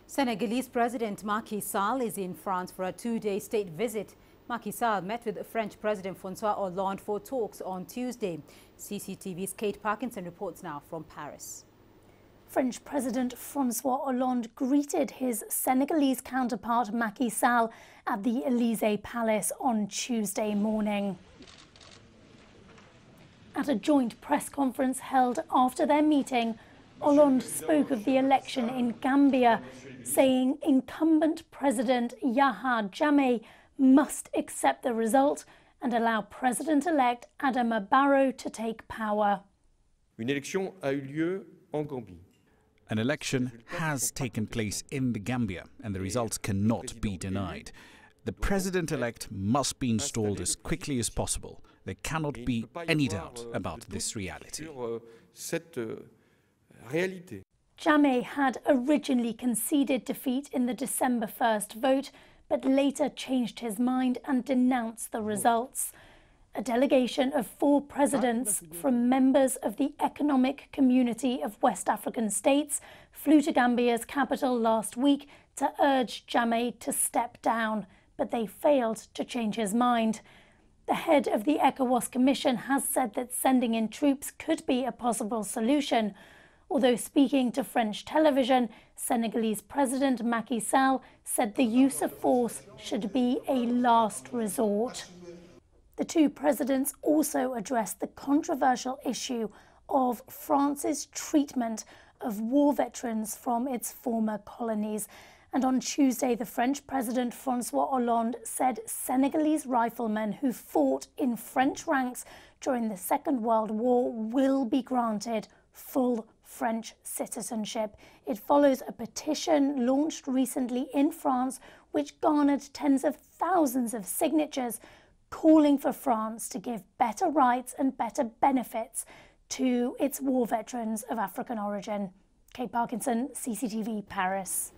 Senegalese President Macky Sall is in France for a two-day state visit. Macky Sall met with French President Francois Hollande for talks on Tuesday. CCTV's Kate Parkinson reports now from Paris. French President Francois Hollande greeted his Senegalese counterpart Macky Sall at the Élysée Palace on Tuesday morning. At a joint press conference held after their meeting, Hollande spoke of the election in Gambia, saying incumbent President Yahya Jammeh must accept the result and allow President-elect Adama Barrow to take power. Une élection a eu lieu en Gambie. An election has taken place in the Gambia, and the results cannot be denied. The president-elect must be installed as quickly as possible. There cannot be any doubt about this reality. Jammeh had originally conceded defeat in the December 1st vote, but later changed his mind and denounced the results. A delegation of 4 presidents from members of the Economic Community of West African States flew to Gambia's capital last week to urge Jammeh to step down, but they failed to change his mind. The head of the ECOWAS Commission has said that sending in troops could be a possible solution. Although speaking to French television, Senegalese President Macky Sall said the use of force should be a last resort. The two presidents also addressed the controversial issue of France's treatment of war veterans from its former colonies. And on Tuesday, the French President Francois Hollande said Senegalese riflemen who fought in French ranks during the Second World War will be granted full French citizenship. It follows a petition launched recently in France, which garnered tens of thousands of signatures, calling for France to give better rights and better benefits to its war veterans of African origin. Kate Parkinson, CCTV, Paris.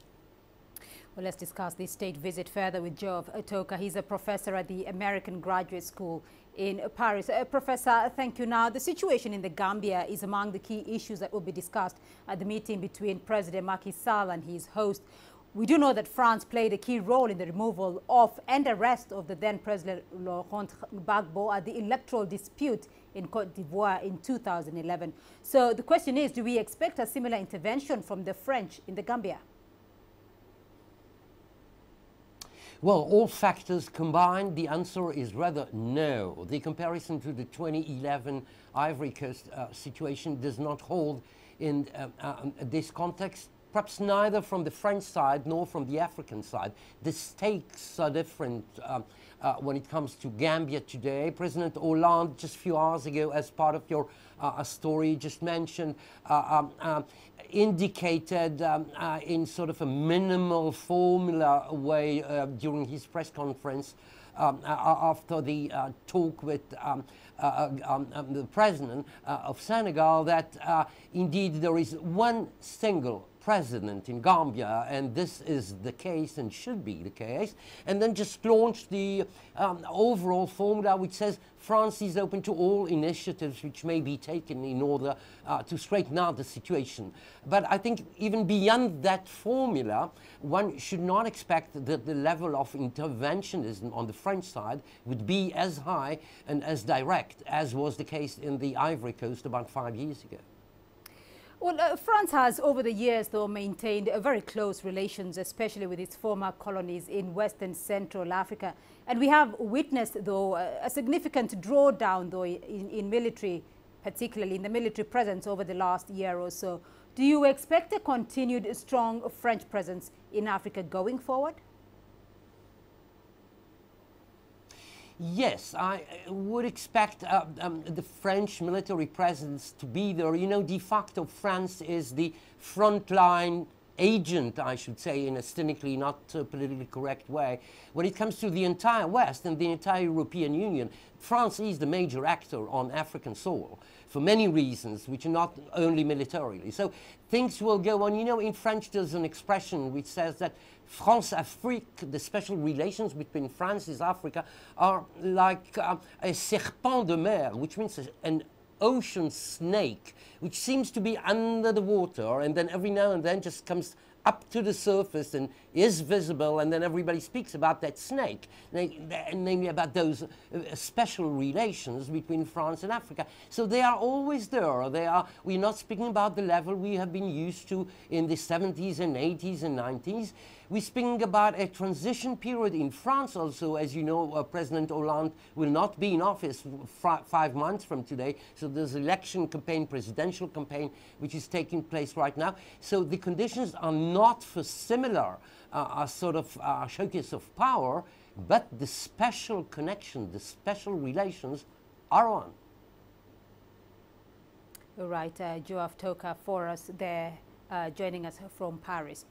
Well, let's discuss this state visit further with Joe Otoka. He's a professor at the American Graduate School in Paris. Professor, thank you. Now, the situation in the Gambia is among the key issues that will be discussed at the meeting between President Macky Sall and his host. We do know that France played a key role in the removal of and arrest of the then President Laurent Gbagbo at the electoral dispute in Côte d'Ivoire in 2011. So the question is, do we expect a similar intervention from the French in the Gambia? Well, all factors combined, the answer is rather no. The comparison to the 2011 Ivory Coast situation does not hold in this context, perhaps neither from the French side nor from the African side. The stakes are different when it comes to Gambia today. President Hollande, just a few hours ago, as part of your story just mentioned, indicated in sort of a minimal formula way during his press conference after the talk with the president of Senegal that indeed there is one single president in Gambia, and this is the case and should be the case, and then just launched the overall formula which says France is open to all initiatives which may be taken in order to straighten out the situation. But I think even beyond that formula, one should not expect that the level of interventionism on the French side would be as high and as direct as was the case in the Ivory Coast about 5 years ago. Well, France has over the years, though, maintained very close relations, especially with its former colonies in West and Central Africa. And we have witnessed, though, a significant drawdown, though, in military, particularly in the military presence over the last year or so. Do you expect a continued strong French presence in Africa going forward? Yes, I would expect the French military presence to be there. You know, de facto, France is the frontline agent, I should say, in a cynically not politically correct way. When it comes to the entire West and the entire European Union, France is the major actor on African soil for many reasons, which are not only militarily. So things will go on. You know, in French there's an expression which says that France-Afrique, the special relations between France and Africa, are like a serpent de mer, which means an ocean snake, which seems to be under the water and then every now and then just comes up to the surface and is visible, and then everybody speaks about that snake, namely about those special relations between France and Africa. So they are always there. We're not speaking about the level we have been used to in the 70s and 80s and 90s. We're speaking about a transition period in France also. As you know, President Hollande will not be in office 5 months from today. So there's election campaign, presidential campaign, which is taking place right now. So the conditions are not for similar sort of showcase of power, but the special connection, the special relations are on. All right, Joaf Toka for us there, joining us from Paris.